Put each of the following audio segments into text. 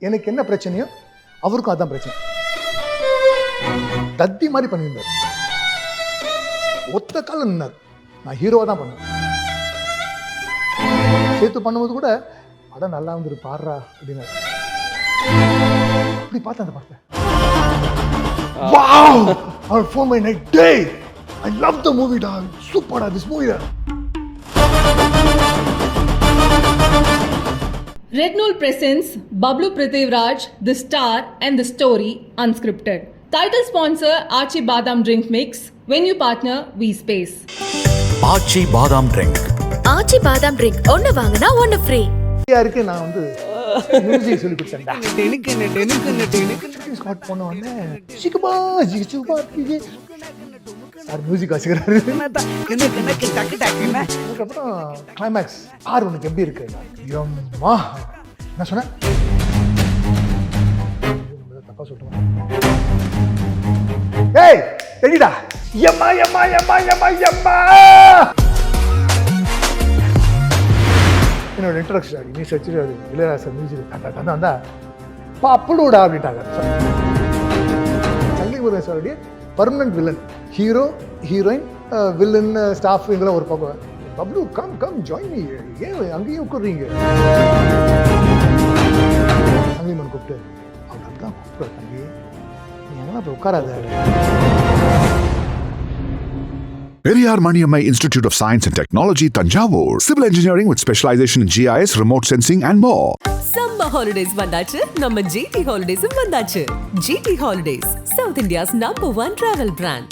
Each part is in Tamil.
எனக்கு என்ன பிரச்சனையோ அவருக்கும் அதான் பிரச்சனை. தத்தி மாதிரி பண்ணியிருந்தார். ஒத்த காலம் நின்னார். நான் ஹீரோவா தான் பண்ணுவேன். சேர்த்து பண்ணும்போது கூட படம் நல்லா வந்துரு பாடுறா அப்படின்னாரு. அப்படி பார்த்தேன் அந்த படத்தை. Wow! I phone my night day. I love the movie, dog. Super, this movie. Red Nool presents Bablu Prithviraj, The Star and the Story Unscripted. Title sponsor Aachi Badam Drink Mix. Venue partner V Space. Aachi Badam Drink. Aachi Badam Drink. ஒன்னு வாங்குனா ஒன்னு ஃப்ரீ. யாருக்கு நான் வந்து மியூசிக் சொல்லி கொடுத்தேன்டா. ஸ்பாட் போன உடனே சிக்குபா சிக்குபா சார் மியூசிக் வாசிக்கிறாரு. அதுக்கப்புறம் கிளைமேக்ஸ் ஆர் உனக்கு எப்படி இருக்கு? எம்மா என்ன சொன்னேன்? தப்பா சொல்றேன். ஏய் ரெடிடா? எம்மா எம்மா எம்மா எம்மா எம்மா என்னோட இன்ட்ரடக்ஷன் நீ வச்சுருக்காரு இளையராஜா மியூசிக் அந்த பாப்புலோடா அப்படின்ட்டாங்க. சங்கீத் முருகன் சாருடைய permanent villain, hero heroine villain staff இதெல்லாம் ஒரு பக்கம். Bablu come come join me, ஏன் அங்கேயும் உட்காடுறீங்க? சங்கீமன் கூப்பிட்டு அவர் அதுதான் கூப்பிட்டு தம்பி நீ எங்கன்னா போய் உட்காராத. Periyar Maniammai Institute of Science and Technology, Tanjavur. Civil engineering with specialization in GIS, remote sensing and more. Summer holidays vandachu, நம்ம GT Holidays vandachu. GT Holidays, South India's #1 travel brand.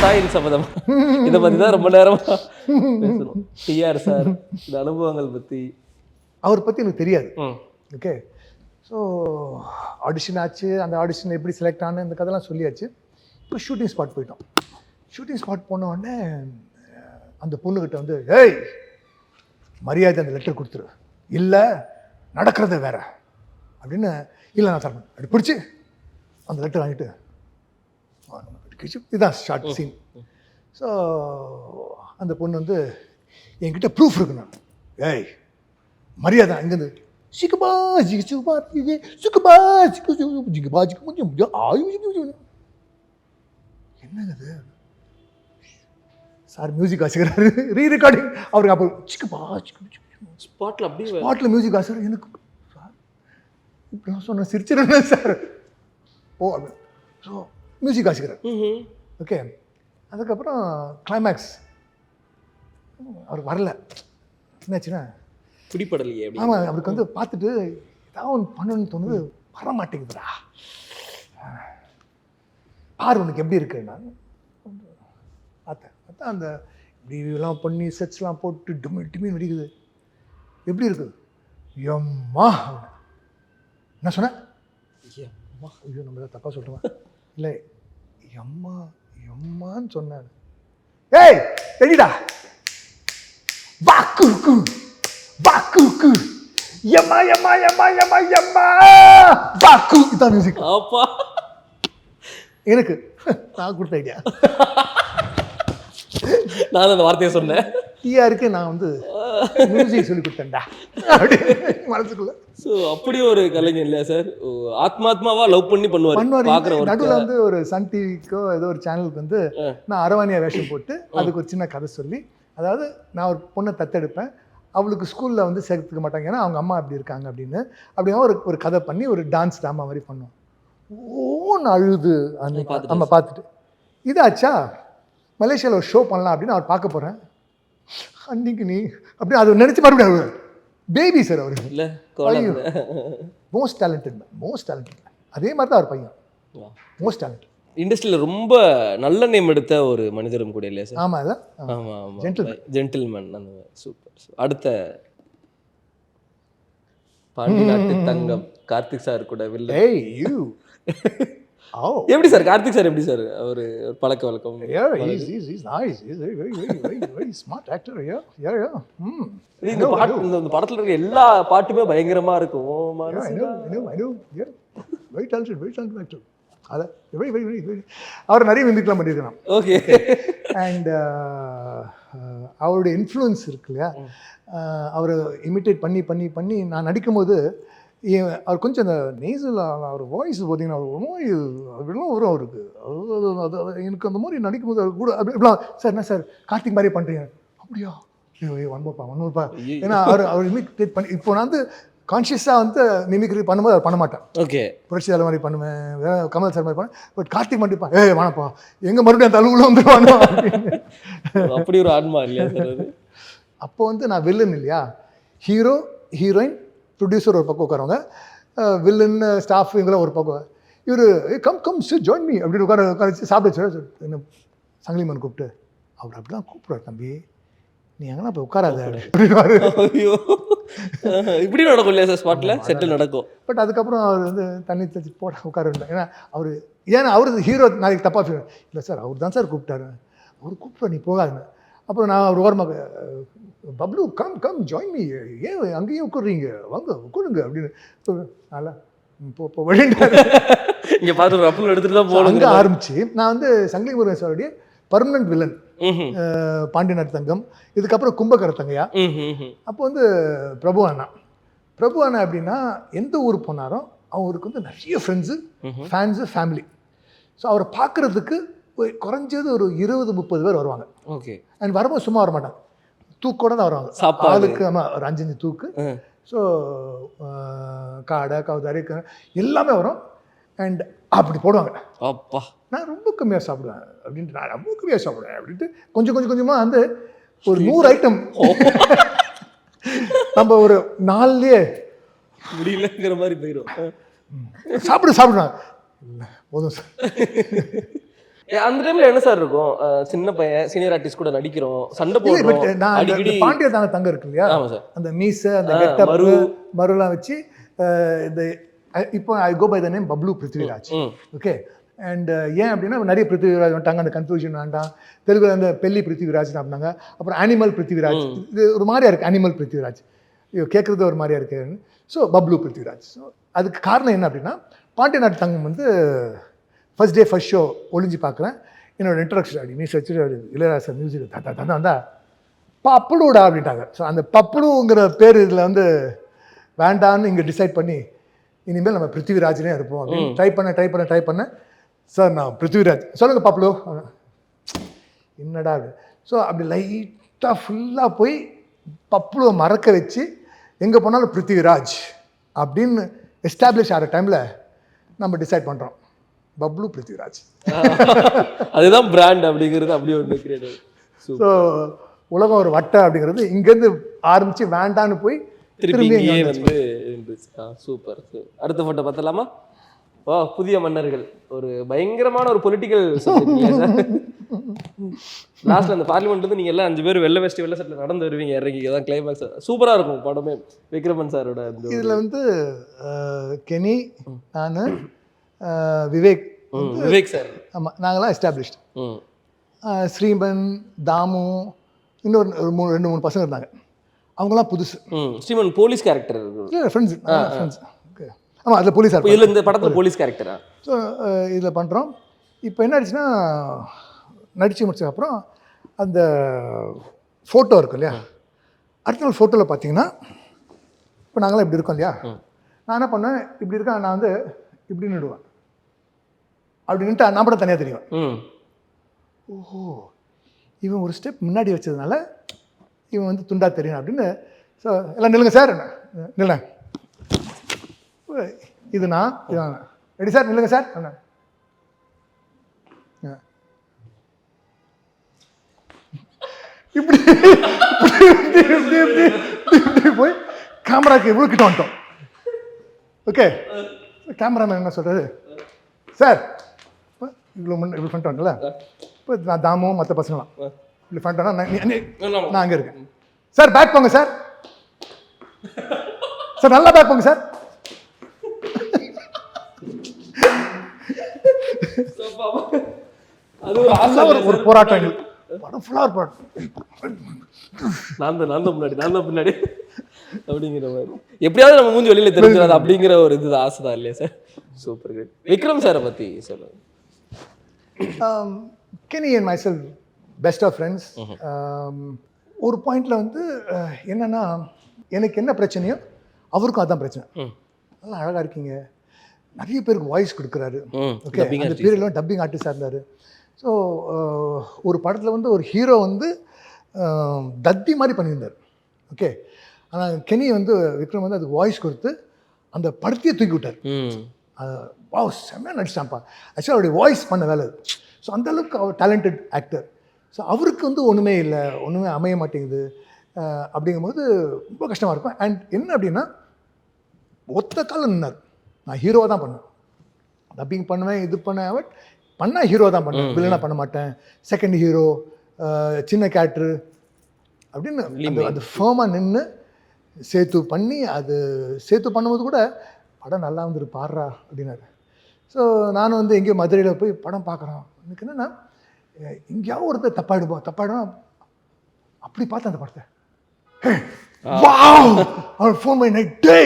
தாயின் சபதம் இதை பற்றி தான் ரொம்ப நேரமாக பேசணும். டிஆர் சார் இந்த அனுபவங்கள் பற்றி அவர் பற்றி எனக்கு தெரியாது. ஓகே, ஸோ ஆடிஷன் ஆச்சு. அந்த ஆடிஷன் எப்படி செலக்ட் ஆன இந்த கதைலாம் சொல்லியாச்சு. இப்போ ஷூட்டிங் ஸ்பாட் போயிட்டோம். ஷூட்டிங் ஸ்பாட் போன உடனே அந்த பொண்ணுக்கிட்ட வந்து ஏய் மரியாதை அந்த லெட்டர் கொடுத்துரு, இல்லை நடக்கிறத வேற அப்படின்னு. இல்லை நான் தரணும் அப்படி பிடிச்சி அந்த லெட்டர் வாங்கிட்டு இதுதான் ஷார்ட் சீன். ஸோ அந்த பொண்ணு வந்து என்கிட்ட ப்ரூஃப் இருக்கு. நான் ஏய் மரியாதை அங்கேருந்து சிக்குபா ஜிகுபா சுக்குபா ஜிகு ஜிகுபா ஜிகு என்னது சார் மியூசிக் வாசிக்கிறாரு. ரீ ரெக்கார்டிங் அவருக்கு அப்போ சிக்குபா ஸ்பாட்டில் அப்படியே ஸ்பாட்டில் மியூசிக் வாசிக்கிறார். எனக்கு சார் இப்படிலாம் சொன்ன சிரிச்சிருந்தேன் சார். ஓ அப்படி ஸோ மியூசிக் வாசிக்கிறார். ஓகே, அதுக்கப்புறம் கிளைமேக்ஸ் அவர் வரல. என்னாச்சுன்னா பிடிப்படலையே. ஆமாம், அவருக்கு வந்து பார்த்துட்டு ஏதாவது ஒன்று பண்ணணும்னு தோணுது, வர மாட்டேங்குதுடா. பார் உனக்கு எப்படி இருக்கு? நான் பார்த்தேன் அந்த இப்படிலாம் பண்ணி செட்ஸ்லாம் போட்டு டிமின் வெடிக்குது. எப்படி இருக்குது? எம்மா என்ன சொன்னேன்? ஐயோ நம்ம தப்பாக சொல்கிறோம். இல்லை எம்மா எம்மான்னு சொன்னேன். ஏய் ரெடிடா? பாக்கு பாக்கு யம்மா யம்மா யம்மா யம்மா யம்மா பாக்கு இதான் மியூசிக். அப்பா எனக்கு நான் கொடுத்த ஐடியா. நான் அந்த வார்த்தையை சொன்னேன். டிஆருக்கு நான் வந்து மியூசிக் சொல்லி கொடுத்தேன்டா அப்படி மனசுக்குள்ள. ஸோ அப்படி ஒரு கலைஞர் இல்லையா சார்? ஆத்மாத்மாவா லவ் பண்ணி பண்ணுவார். நடுவில் வந்து ஒரு சன் டிவிக்கோ ஏதோ ஒரு சேனலுக்கு வந்து நான் அரவாணியா வேஷம் போட்டு அதுக்கு ஒரு சின்ன கதை சொல்லி, அதாவது நான் ஒரு பொண்ணை தத்தெடுப்பேன், அவளுக்கு ஸ்கூலில் வந்து சேர்த்துக்க மாட்டாங்க ஏன்னா அவங்க அம்மா அப்படி இருக்காங்க அப்படின்னு. அப்படின்னா ஒரு கதை பண்ணி ஒரு டான்ஸ் ட்ராமா மாதிரி பண்ணுவோம். ஓன்னு அழுது அன்னைக்கு நம்ம பார்த்துட்டு இதாச்சா மலேசியாவில் ஒரு ஷோ பண்ணலாம் அப்படின்னு அவர் பார்க்க போகிறேன். அன்னைக்கு நீ அப்படி அதை நினச்சி மறுபடியும் பேபி சார் அவர் இல்லை மோஸ்ட் டேலண்டட் அதே மாதிரி தான் அவர் பையன் மோஸ்ட் டேலண்டட். இண்டஸ்ட்ரியில் ரொம்ப நல்ல நேம் எடுத்த ஒரு மனிதரும் கூட இல்லையா சார்? ஆமாம் அதான் ஆமாம் ஜென்டில்மேன். அந்த சூப்பர். அடுத்த பாண்டி நாட்டு தங்கம் கார்த்திக் சார் கூட வில்ல. எப்படி சார் கார்த்திக் சார் எப்படி சார் அவர் பழக்க வழக்கம்? இந்த படத்துல இருக்க எல்லா பாட்டுமே பயங்கரமா இருக்கும். அதை அவர் நிறைய மிமிக்லாம் பண்ணியிருக்கலாம். ஓகே. அண்ட் அவருடைய இன்ஃப்ளூயன்ஸ் இருக்கு இல்லையா, அவரை இமிட்டேட் பண்ணி பண்ணி பண்ணி நான் நடிக்கும்போது அவர் கொஞ்சம் அந்த நேசல் அவர் வாய்ஸ் பார்த்தீங்கன்னா ஒரு மாதிரி அப்படிலாம் வரும் அவருக்கு. எனக்கு அந்த மாதிரி நடிக்கும்போது அவர் கூட அப்படிலாம் சார் என்ன சார் கார்த்திக் மாதிரியே பண்ணுறீங்க அப்படியா, ஒன்றுப்பா. ஏன்னா அவர் இமிட்டேட் பண்ணி இப்போ நான் வந்து கான்ஷியஸாக வந்து மிமிக்ரி பண்ணும்போது அவர் பண்ண மாட்டேன். ஓகே. புரட்சி தலை மாதிரி பண்ணுவேன், கமல் சார் மாதிரி பண்ணுவேன். பட் கார்த்திக் பண்ணிப்பான், வேணப்பா எங்கே மறுபடியும் அந்த அலுவல வந்துடுவானோ அப்படின்னு. அப்படி ஒரு ஆன்மா இல்லையா சார்? அப்போ வந்து நான் வில்லன் இல்லையா, ஹீரோ ஹீரோயின் ப்ரொடியூசர் ஒரு பக்கம் உட்காருவாங்க, வில்லன் ஸ்டாஃப் இவங்களாம் ஒரு பக்கம். இவர் கம் ஜாயின் மீ அப்படின்னு உட்கார சாப்பிட வச்சு என்ன சங்கிலிமன் கூப்பிட்டு அவர் அப்படிலாம் கூப்பிடுவார், தம்பி நீ எங்கன்னா போய் உட்காராத அப்படின்னு. ஐயோ, இப்படி நடக்கும் இல்லையா சார்? ஸ்பாட்டில் செட்டில் நடக்கும். பட் அதுக்கப்புறம் அவர் வந்து தண்ணி தச்சு போட உட்காருந்தேன். ஏன்னா அவர் ஹீரோ நாளைக்கு தப்பாக ஃபீல் இல்லை சார், அவர் தான் சார் கூப்பிட்டாரு, அவர் கூப்பிட்டு நீ போகாதுன்னு. அப்புறம் நான் ஒரு ஓரமாக பப்ளு கம் ஜாயின் மீ, ஏன் அங்கேயும் உட்காருறீங்க, வாங்க உட்காருங்க அப்படின்னு நல்லா போ வழிண்டாரு. இங்கே பார்த்து ஒரு அப்புறம் எடுத்துகிட்டு தான் போகணும். அங்கே ஆரம்பிச்சு நான் வந்து சங்கிலி முருகன் சாருடைய பர்மனன்ட் வில்லன் பாண்டியநாட்டு தங்கம், இதுக்கப்புறம் கும்பகர தங்கையா. அப்போ வந்து பிரபு அண்ணா அப்படின்னா எந்த ஊர் போனாலும் அவருக்கு வந்து நிறைய ஃப்ரெண்ட்ஸு, ஃபேன்ஸு, ஃபேமிலி. ஸோ அவரை பார்க்குறதுக்கு குறைஞ்சது ஒரு 20-30 பேர் வருவாங்க. ஓகே. அண்ட் வரும்போது சும்மா வர மாட்டாங்க, தூக்கோட தான் வருவாங்க. ஆளுக்கு ஆமாம் ஒரு 5-5 தூக்கு. ஸோ காடை கவுதாரி எல்லாமே வரும். அண்ட் அப்படி போடுவாங்க. அப்பா நான் ரொம்ப கம்மியாக சாப்பிடுவேன் அப்படின்ட்டு கொஞ்சம் கொஞ்சமாக வந்து ஒரு 100 ஐட்டம் நம்ம ஒரு நாள்லயே முடியலங்கிற மாதிரி போயிடும். சாப்பிடுவேன் இல்லை போதும் சார். அந்த டைம்ல என்ன சார் இருக்கும்? சின்ன பையன் சீனியர் ஆர்டிஸ்ட் கூட நடிக்கிறோம், சண்டை போடுறோம். நான் பாண்டிய தங்கம் இருக்கு இல்லையா, அந்த மீசை அந்த கெட்டப் மருலாம் வச்சு இந்த இப்போ I go by the name Bablu Prithviraj. Okay. And ஏன் அப்படின்னா நிறைய பிருத்விராஜ் வந்துட்டாங்க, அந்த கன்ஃபியூஷன் வேண்டாம். தெலுங்குல அந்த பெல்லி பிருத்விராஜ் அப்படின்னாங்க, அப்புறம் அனிமல் பிருத்விராஜ். இது ஒரு மாதிரியா இருக்குது, அனிமல் பிருத்விராஜ் கேட்குறது ஒரு மாதிரியா இருக்கு. ஸோ பப்ளு பிருத்விராஜ். ஸோ அதுக்கு காரணம் என்ன அப்படின்னா, பாண்டிய நாட்டு தங்கம் வந்து ஃபர்ஸ்ட் டே ஃபர்ஸ்ட் ஷோ ஒளிஞ்சு பார்க்குறேன். என்னோட இன்ட்ரடக்ஷன் அப்படி மீஸ் வச்சு இளையராஜா மியூசிக் தந்தா வந்தா பப்புளுடா அப்படின்ட்டாங்க. ஸோ அந்த பப்புளுங்கிற பேர் இதில் வந்து வேண்டான்னு இங்கே டிசைட் பண்ணி இனிமேல் நம்ம பிருத்விராஜனே இருப்போம் அப்படின்னு ட்ரை பண்ண சார் நான் பிருத்விராஜ் சொல்லுங்கள் பப்புளு என்னடா. ஸோ அப்படி லைட்டாக ஃபுல்லாக போய் பப்புளுவை மறக்க வச்சு எங்கே போனாலும் பிருத்விராஜ் அப்படின்னு எஸ்டாப்ளிஷ் ஆகிற டைமில் நம்ம டிசைட் பண்ணுறோம் பப்ளு பிருத்விராஜ். அதுதான் பிராண்ட் அப்படிங்கிறது அப்படி ஒன்று கிரியேட். ஸோ உலகம் ஒரு வட்டை அப்படிங்கிறது இங்கேருந்து ஆரம்பித்து வேண்டான்னு போய் திருப்பி வந்து சூப்பர். அடுத்த ஃபோட்டோ பார்த்தலாமா? ஓ, புதிய மன்னர்கள். ஒரு பயங்கரமான ஒரு பொலிட்டிக்கல் லாஸ்ட்ல அந்த பார்லிமெண்ட் வந்து நீங்க எல்லாம் 5 பேர் வெள்ளை வெஸ்ட் வெள்ளை சட்டில் நடந்து வருவீங்க, இறங்கி தான் கிளைமேக்ஸ் சூப்பரா இருக்கும் படமே. விக்ரமன் சாரோட இதில் வந்து கெனி, நான், விவேக் சார், ஆமாம் நாங்களாம் எஸ்டாப்ளிஷ்டு. ஸ்ரீமன், தாமு, இன்னொரு 2-3 பசங்க இருந்தாங்க, அவங்களாம் புதுசு. Sriman police character friends. Okay. ஆமாம் அதில் போலீஸாக இல்லை, இந்த படத்தில் போலீஸ் கேரக்டரா? ஸோ இதில் பண்ணுறோம். இப்போ என்ன ஆயிடுச்சுன்னா, நடித்து முடிச்சதுக்கப்புறம் அந்த ஃபோட்டோ இருக்கும் இல்லையா, அடுத்த நாள் ஃபோட்டோவில் பார்த்தீங்கன்னா இப்போ நாங்களாம் இப்படி இருக்கோம் இல்லையா, நான் என்ன பண்ணேன், இப்படி இருக்கேன், நான் வந்து இப்படி நிடுவேன், அப்படின்ட்டு நான் படம் தனியாக தெரியும். ஓஹோ, இவன் ஒரு ஸ்டெப் முன்னாடி வச்சதுனால இவன் வந்து துண்டா தெரியும் அப்படின்னு. ஸோ எல்லாம் நில்லுங்க சார், நில்ல, இது நான் இதான் ரெடி சார், நில்லுங்க சார். இப்படி போய் கேமராக்கு எவ்வளோ கிட்ட வந்துட்டோம். ஓகே, கேமராமேன் என்ன சொல்கிறது, சார் இப்போ இவ்வளோ ஃப்ரண்ட் வந்துல, இப்போ நான் தாமோ மற்ற பசங்களாம் இப்படி ஃப்ரண்ட் ஆனால் நான் அங்கே இருக்கேன். சார் பேக் போங்க சார், சார் நல்லா பேக் போங்க சார். ஒரு போராட்டம், படம் ஃபுல்லாக ஒரு போராட்டம். நான் தான் முன்னாடி பின்னாடி. அப்படிங்கிற மாதிரி எப்படியாவது நம்ம மூஞ்சி வெளியில தெரிஞ்சிடாது அப்படிங்கிற ஒரு இது ஆசை தான் இல்லையா சார்? Super great. விக்ரம் சாரை பத்தி சொல்லுங்க. Kenny and myself best of friends. ஒரு பாயிண்டில் வந்து என்னென்னா எனக்கு என்ன பிரச்சனையோ அவருக்கும் அதான் பிரச்சனை. நல்லா அழகாக இருக்கீங்க, நிறைய பேருக்கு வாய்ஸ் கொடுக்குறாரு. ஓகே, அந்த பீரியட்லாம் டப்பிங் ஆர்டிஸ்டாக இருந்தார். ஸோ ஒரு படத்தில் வந்து ஒரு ஹீரோ வந்து தத்தி மாதிரி பண்ணியிருந்தார். ஓகே, ஆனால் கெனி வந்து விக்ரம் வந்து அதுக்கு வாய்ஸ் கொடுத்து அந்த படத்தையே தூக்கி விட்டார். வா செம்மையாக நடிச்சிட்டான்ப்பா. ஆக்சுவலாக அவருடைய வாய்ஸ் பண்ண வேலை. ஸோ அந்தளவுக்கு அவர் டேலண்டட் ஆக்டர். ஸோ அவருக்கு வந்து ஒன்றுமே இல்லை, ஒன்றுமே அமைய மாட்டேங்குது. அப்படிங்கும்போது ரொம்ப கஷ்டமாக இருக்கும். அண்ட் என்ன அப்படின்னா ஒத்த காலம் நின்னார். நான் ஹீரோவாக தான் பண்ணேன், டப்பிங் பண்ணுவேன், இது பண்ணுவேன், பட் பண்ணால் ஹீரோ தான் பண்ணுவேன், வில்லனாக பண்ண மாட்டேன். செகண்ட் ஹீரோ, சின்ன கேரக்டரு அப்படின்னு அது ஃபேமாக நின்று சேத்து பண்ணி, அது சேத்து பண்ணும்போது கூட படம் நல்லா வந்துரு பாடுறா அப்படின்னாரு. ஸோ நானும் வந்து எங்கேயோ மதுரையில் போய் படம் பார்க்குறோம். எனக்கு என்னென்னா எங்கேயாவது ஒருத்தர் தப்பாயிடும் அப்படி பார்த்தேன் அந்த படத்தை. அவன் ஃபோன் பண்ணி நைட், டே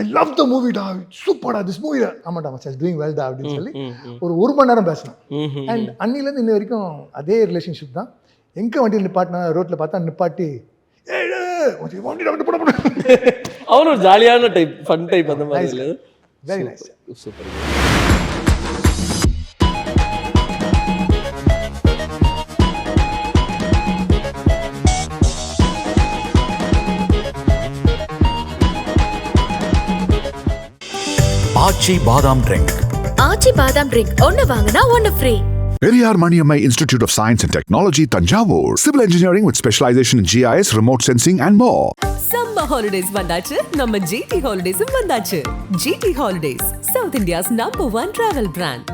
ஐ லவ் த மூவிடா, சூப்பர்டா திஸ் மூவி. ஆமாண்டா மச்சான் டூயிங் வெல் டா அப்படின்னு சொல்லி ஒரு மணி நேரம் பேசினேன். அண்ட் அன்னிலேருந்து இன்ன வரைக்கும் அதே ரிலேஷன்ஷிப் தான். எங்கே வண்டியில் நிப்பாட்டினா ரோட்டில் பார்த்தா நிப்பாட்டி அவன் ஒரு ஜாலியான டைப், ஃபன் டைப் அந்த மாதிரி இல்லை? Very nice. சூப்பர். ஆச்சி பாதாம் ட்ரிங்க். ஆச்சி பாதாம் ட்ரிங்க் ஒன்னு வாங்கினா ஒன்னு free. Periyar Maniammai Institute of Science and Technology, Tanjavur. Civil engineering with specialization in GIS, remote sensing and more. Summer holidays வந்தாச்சு, நம்ம ஜிடி ஹாலிடேஸும் வந்தாச்சு. GT holidays, South India's number 1 travel brand.